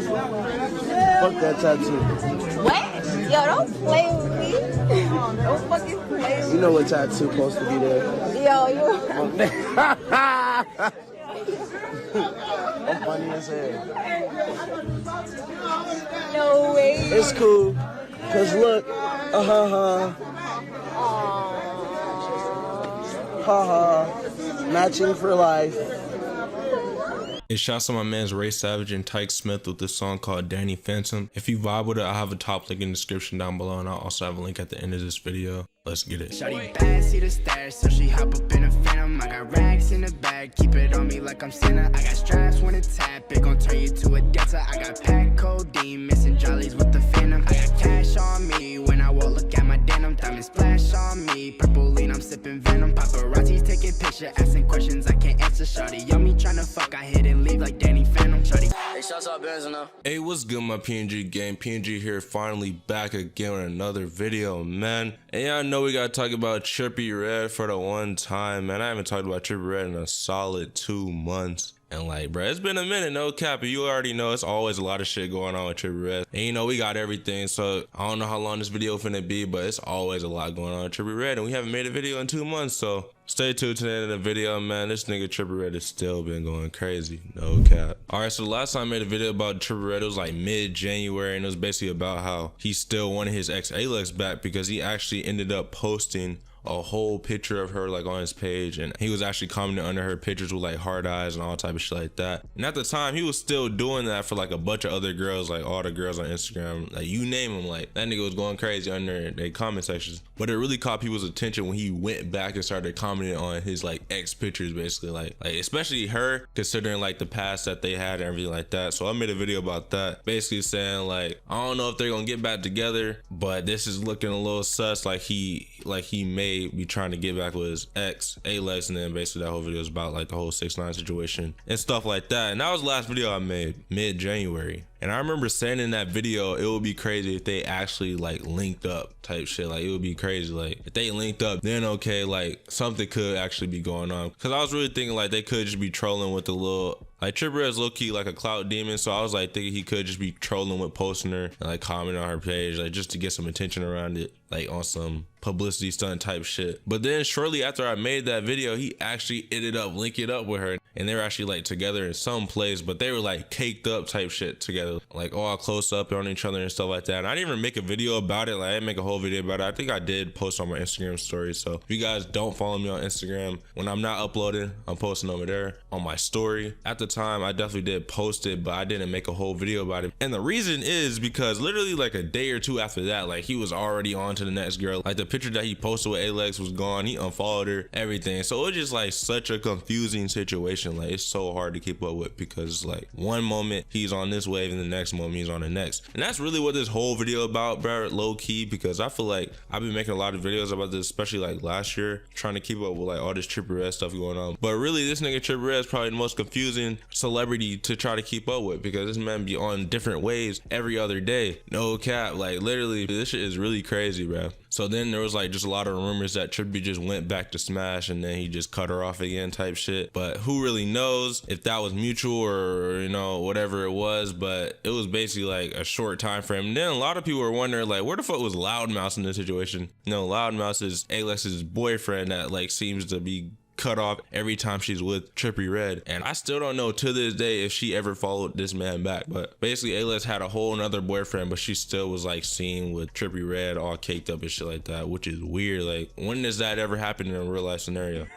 Fuck that tattoo. What? Yo, don't play with me. Don't fucking play with me. You know what tattoo supposed to be there. Yo, you. I'm funny as hell. No way. It's cool. Cause look. Haha. Matching for life. It shouts out my man's RaySavage and Tyke Smith with this song called Danny Phantom. If you vibe with it, I'll have a top link in the description down below, and I'll also have a link at the end of this video. Let's get it. Shawty bad, see the stairs, so she hop up in a phantom. I got rags in the bag, keep it on me like I'm Santa. I got straps when it tap, it gon' turn you to a dancer. I got pack codeine, missing jollies with the phantom. I got cash on me when I walk, look at my denim. Diamond splash on me, purple lean, I'm sipping venom. Paparazzi's taking picture, asking questions I can't answer. Shawty, yummy tryna fuck, I hit and leave like Danny Phantom. Shawty, hey, shouts out Benz enough. Hey, what's good, my PNG gang? PNG here, finally back again with another video, man. And y'all know we gotta talk about Trippie Redd for the one time, man. I haven't talked about Trippie Redd in a solid 2 months. And like, bro, it's been a minute, no cap. You already know it's always a lot of shit going on with Trippie Redd. And you know, we got everything. So I don't know how long this video finna be, but it's always a lot going on with Trippie Redd. And we haven't made a video in 2 months. So stay tuned to the end of the video, man. This nigga Trippie Redd has still been going crazy, no cap. Alright, so the last time I made a video about Trippie Redd, it was like mid-January, and it was basically about how he still wanted his ex Ayleks back because he actually ended up posting a whole picture of her like on his page, and he was actually commenting under her pictures with like hard eyes and all type of shit like that. And at the time, he was still doing that for like a bunch of other girls, like all the girls on Instagram, like you name them, like that nigga was going crazy under their comment sections. But it really caught people's attention when he went back and started commenting on his like ex pictures, basically, like especially her, considering like the past that they had and everything like that. So I made a video about that, basically saying like, I don't know if they're gonna get back together, but this is looking a little sus, like he may be trying to get back with his ex Ayleks. And then basically that whole video is about like the whole 6ix9ine situation and stuff like that. And that was the last video I made mid-January. And I remember saying in that video, it would be crazy if they actually like linked up type shit. Like it would be crazy. Like if they linked up, then okay, like something could actually be going on. Cause I was really thinking like they could just be trolling with the little, like Trippie Redd's low-key like a clout demon. So I was like thinking he could just be trolling with posting her and like commenting on her page, like just to get some attention around it, like on some publicity stunt type shit. But then shortly after I made that video, he actually ended up linking up with her, and they were actually like together in some place, but they were like caked up type shit together, like all close up on each other and stuff like that. And I didn't even make a video about it. Like I didn't make a whole video about it. I think I did post on my Instagram story. So if you guys don't follow me on Instagram, when I'm not uploading, I'm posting over there on my story. At the time, I definitely did post it, but I didn't make a whole video about it. And the reason is because literally like a day or two after that, like he was already on to the next girl. Like the picture that he posted with Ayleks was gone. He unfollowed her, everything. So it was just like such a confusing situation. Like it's so hard to keep up with, because it's like one moment he's on this wave and the next moment he's on the next. And that's really what this whole video about, bro, low key, because I feel like I've been making a lot of videos about this, especially like last year, trying to keep up with like all this Trippie Redd stuff going on. But really this nigga Trippie Redd is probably the most confusing celebrity to try to keep up with, because this man be on different waves every other day, no cap. Like literally this shit is really crazy, bro. So then there was like just a lot of rumors that Trippie just went back to Smash and then he just cut her off again type shit. But who really knows if that was mutual or, you know, whatever it was. But it was basically like a short time frame. And then a lot of people were wondering like, where the fuck was Loudmouse in this situation? You know, Loudmouse is Ayleks' boyfriend that like seems to be cut off every time she's with Trippie Redd. And I still don't know to this day if she ever followed this man back. But basically Ayleks had a whole nother boyfriend, but she still was like seen with Trippie Redd all caked up and shit like that, which is weird. Like when does that ever happen in a real life scenario?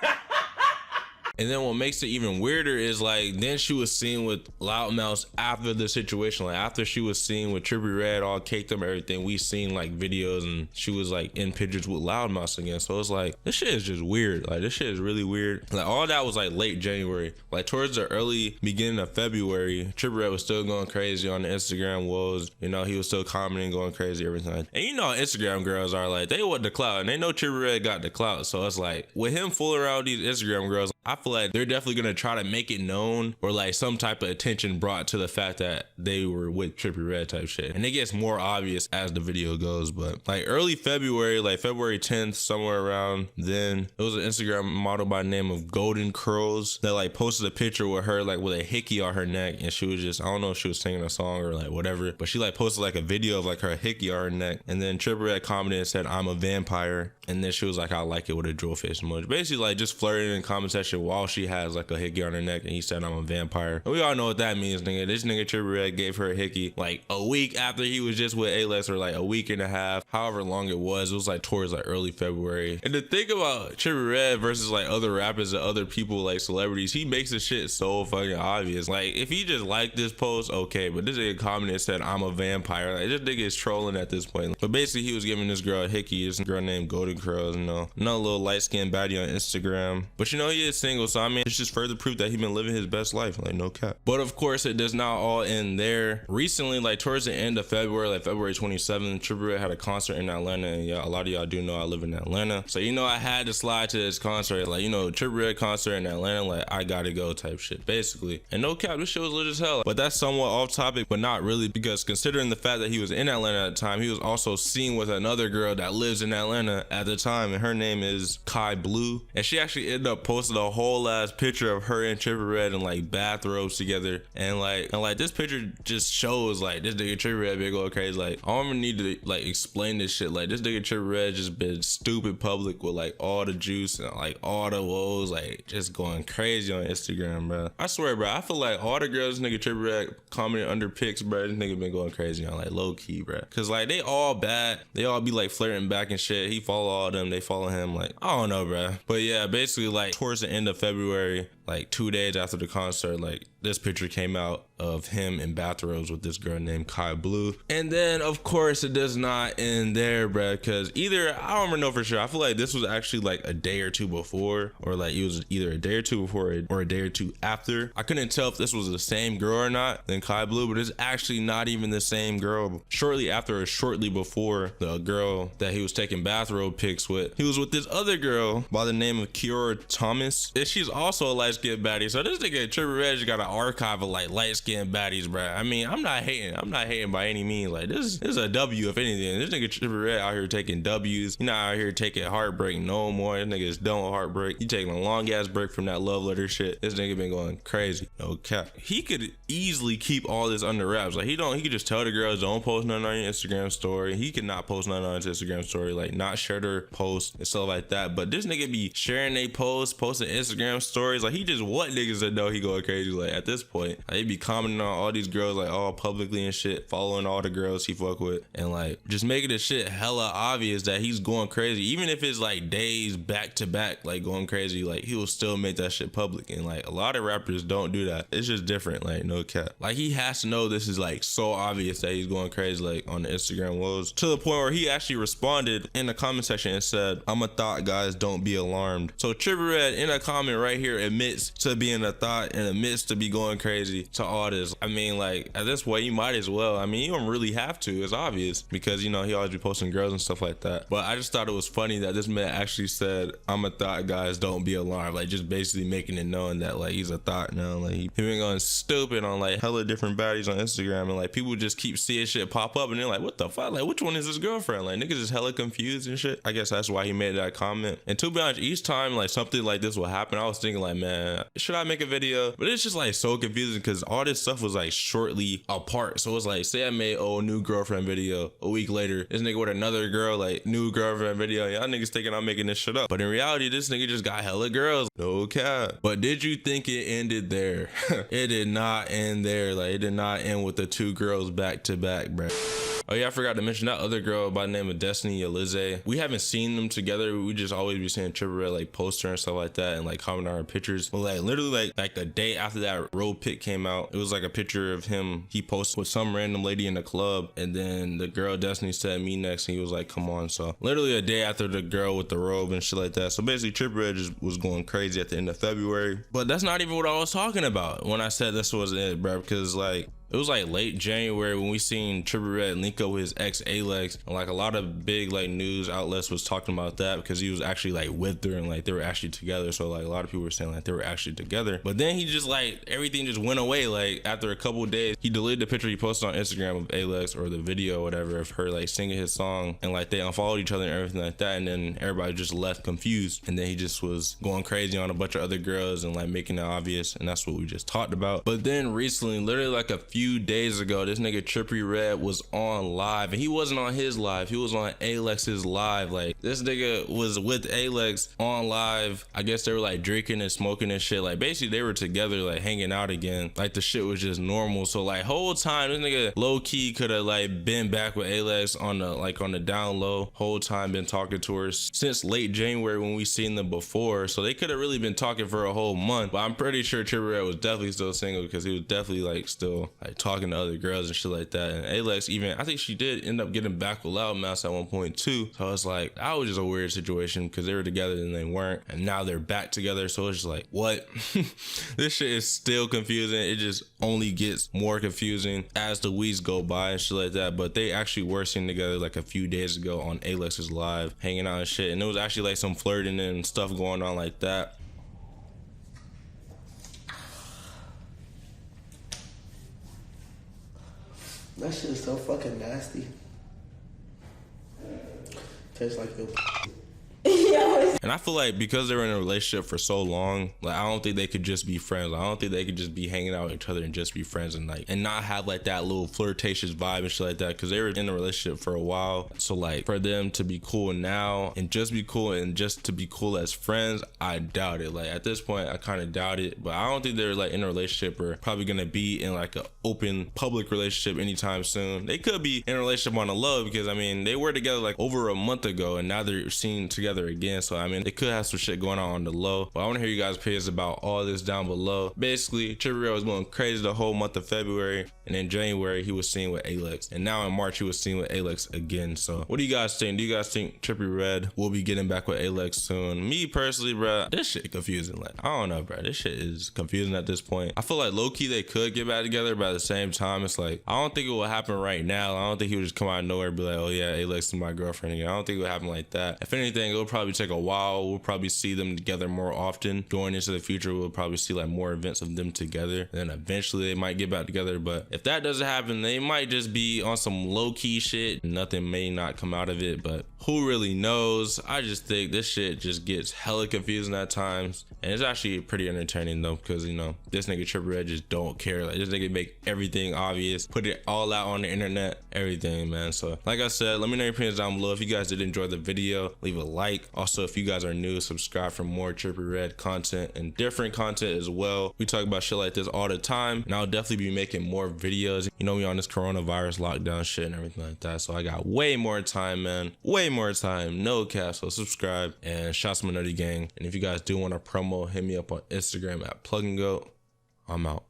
And then what makes it even weirder is like then she was seen with Loudmouse after the situation. Like after she was seen with Trippie Redd all caked up and everything, we seen like videos and she was like in pictures with Loudmouse again. So it's like this shit is just weird. Like this shit is really weird. Like all that was like late January. Like towards the early beginning of February, Trippie Redd was still going crazy on the Instagram woes. You know, he was still commenting, going crazy, everything. And you know Instagram girls are like, they want the clout and they know Trippie Redd got the clout. So it's like with him fooling around with these Instagram girls, I feel like they're definitely gonna try to make it known or like some type of attention brought to the fact that they were with Trippie Redd type shit. And it gets more obvious as the video goes, but like early February, like February 10th, somewhere around then, it was an Instagram model by the name of Golden Curls that like posted a picture with her like with a hickey on her neck, and she was just, I don't know if she was singing a song or like whatever, but she like posted like a video of like her hickey on her neck, and then Trippie Redd commented and said, "I'm a vampire," and then she was like, "I like it," with a drill face emoji. Basically like just flirting in the comment section while she has like a hickey on her neck, and he said, "I'm a vampire." And we all know what that means, nigga. This nigga Trippie Redd gave her a hickey like a week after he was just with Ayleks, or like a week and a half, however long it was like towards like early February. And the thing about Trippie Redd versus like other rappers and other people like celebrities, he makes the shit so fucking obvious. Like if he just liked this post, okay, but this nigga commented said, "I'm a vampire." Like this nigga is trolling at this point. But basically he was giving this girl a hickey, this girl named Golden Curls, you know, another little light-skinned baddie on Instagram. But you know, he is single, so I mean, it's just further proof that he been living his best life, like no cap. But of course it does not all end there. Recently, like towards the end of February, like February 27th, Trippie Redd had a concert in Atlanta, and yeah, a lot of y'all do know I live in Atlanta, so you know I had to slide to this concert. Like, you know, Trippie Redd concert in Atlanta, like I gotta go type shit basically. And no cap, this shit was lit as hell. But that's somewhat off topic, but not really, because considering the fact that he was in Atlanta at the time, he was also seen with another girl that lives in Atlanta at the time, and her name is Kai Blue, and she actually ended up posting a whole ass picture of her and Trippie Redd in like bathrobes together, and like this picture just shows like this nigga Trippie Redd been going crazy. Like I don't even need to like explain this shit. Like this nigga Trippie Redd just been stupid public with like all the juice and like all the woes, like just going crazy on Instagram, bro. I swear, bro, I feel like all the girls nigga Trippie Redd commenting under pics, bro, this nigga been going crazy on, like low key, bro. Cause like they all bad, they all be like flirting back and shit. He follow all of them, they follow him, like I don't know, bro. But yeah, basically like towards the end of February, like 2 days after the concert, like this picture came out of him in bathrobes with this girl named Kai Blue. And then of course it does not end there, bruh, because either, I don't even know for sure, I feel like this was actually like a day or two before, or like it was either a day or two before or a day or two after. I couldn't tell if this was the same girl or not than Kai Blue, but it's actually not even the same girl. Shortly after or shortly before the girl that he was taking bathrobe pics with, he was with this other girl by the name of Kiora Thomas, and she's also a light-skinned baddie. So this nigga Trippie Redd just got an archive of like light-skinned baddies, bruh. I mean, I'm not hating by any means. Like this is a W if anything. This nigga Trippie Redd out here taking W's. He not out here taking heartbreak no more. This nigga is done with heartbreak. He taking a long ass break from that love letter shit. This nigga been going crazy. No cap. He could easily keep all this under wraps. Like he could just tell the girls, don't post nothing on your Instagram story. He could not post nothing on his Instagram story, like not share their posts and stuff like that. But this nigga be sharing they posts, posting Instagram stories. Like he just want niggas to know he going crazy. Like at this point, like, he be commenting on all these girls like all publicly and shit, following all the girls he fuck with, and like just making this shit hella obvious that he's going crazy. Even if it's like days back to back, like going crazy, like he will still make that shit public. And like a lot of rappers don't do that. It's just different, like no cap. Like he has to know this is like so obvious that he's going crazy, like on the Instagram woes, to the point where he actually responded in the comment section and said, "I'm a thot, guys, don't be alarmed." So Trippie Redd in a comment right here admits to being a thot and admits to be going crazy to all this. I mean, like at this point you might as well. I mean, you don't really have to, it's obvious, because you know he always be posting girls and stuff like that. But I just thought it was funny that this man actually said, "I'm a thot, guys, don't be alarmed," like just basically making it known that like he's a thot now. Like he been going stupid on like hella different baddies on Instagram, and like people just keep seeing shit pop up and they're like, what the fuck, like which one is his girlfriend? Like niggas is hella confused and shit. I guess that's why he made that comment. And to be honest, each time like something like this will happen, I was thinking like, man, should I make a video? But it's just like so confusing because all this stuff was like shortly apart. So it's like, say I made new girlfriend video, a week later this nigga with another girl, like new girlfriend video, y'all niggas thinking I'm making this shit up, but in reality this nigga just got hella girls. No cap. But did you think it ended there? It did not end there. Like it did not end with the two girls back to back, bro. Oh yeah, I forgot to mention that other girl by the name of Destiny Elize. We haven't seen them together. We just always be seeing Trippie Redd like post her and stuff like that and like comment on her pictures. But like literally like the day after that road pic came out, it was like a picture of him he posted with some random lady in the club, and then the girl Destiny said me next, and he was like, come on. So literally a day after the girl with the robe and shit like that. So basically Trippie Redd just was going crazy at the end of February. But that's not even what I was talking about when I said this was it, bro, because like It was like late January when we seen Trippie Redd link up with his ex Ayleks, and like a lot of big like news outlets was talking about that because he was actually like with her and like they were actually together. So like a lot of people were saying like they were actually together. But then he just like everything just went away. Like after a couple of days, he deleted the picture he posted on Instagram of Ayleks or the video or whatever of her like singing his song, and like they unfollowed each other and everything like that. And then everybody just left confused. And then he just was going crazy on a bunch of other girls and like making it obvious. And that's what we just talked about. But then recently, literally like a few days ago, this nigga Trippie Redd was on live, and he wasn't on his live, he was on Aylex's live. Like this nigga was with Ayleks on live. I guess they were like drinking and smoking and shit. Like basically they were together, like hanging out again. Like the shit was just normal. So like whole time this nigga low key could have like been back with Ayleks on the down low. Whole time been talking to her since late January when we seen them before. So they could have really been talking for a whole month. But I'm pretty sure Trippie Redd was definitely still single because he was definitely like still like talking to other girls and shit like that. And Ayleks even, I think she did end up getting back with Loudmouth at one point too. So it's like that was just a weird situation because they were together and they weren't, and now they're back together. So it's just like, what? This shit is still confusing. It just only gets more confusing as the weeks go by and shit like that. But they actually were seen together like a few days ago on Aylex's live, hanging out and shit, and it was actually like some flirting and stuff going on like that. That shit is so fucking nasty. Tastes like your And I feel like because they were in a relationship for so long, like I don't think they could just be friends. I don't think they could just be hanging out with each other and just be friends and like and not have like that little flirtatious vibe and shit like that, because they were in a relationship for a while. So like for them to be cool now and just be cool and just to be cool as friends, I doubt it. Like at this point I kind of doubt it, but I don't think they're like in a relationship or probably gonna be in like an open public relationship anytime soon. They could be in a relationship on the low because I mean they were together like over a month ago and now they're seen together again. So I mean they could have some shit going on the low, but I want to hear you guys' opinions about all this down below. Basically Trippie Redd was going crazy the whole month of February, and in January he was seen with Ayleks, and now in March he was seen with Ayleks again. So what do you guys think? Do you guys think Trippie Redd will be getting back with Ayleks soon? Me personally, bro, this shit confusing. Like I don't know, bro, this shit is confusing at this point. I feel like low-key they could get back together, but at the same time it's like I don't think it will happen right now. I don't think he would just come out of nowhere and be like, oh yeah, Ayleks is my girlfriend again. I don't think it would happen like that. If anything, it'll probably take a while. We'll probably see them together more often going into the future. We'll probably see like more events of them together, and then eventually they might get back together. But if that doesn't happen, they might just be on some low-key shit. Nothing may not come out of it, but who really knows? I just think this shit just gets hella confusing at times, and it's actually pretty entertaining though, because you know this nigga Trippie Redd just don't care. Like this nigga make everything obvious, put it all out on the internet, everything, man. So like I said, let me know your opinions down below. If you guys did enjoy the video, leave a like. Also, if you guys are new, subscribe for more Trippie Redd content and different content as well. We talk about shit like this all the time, and I'll definitely be making more videos. You know, we on this coronavirus lockdown shit and everything like that, so I got way more time, man, way more time, no cap. So subscribe and shout to my Notigang. And if you guys do want a promo, hit me up on Instagram at plug and go. I'm out.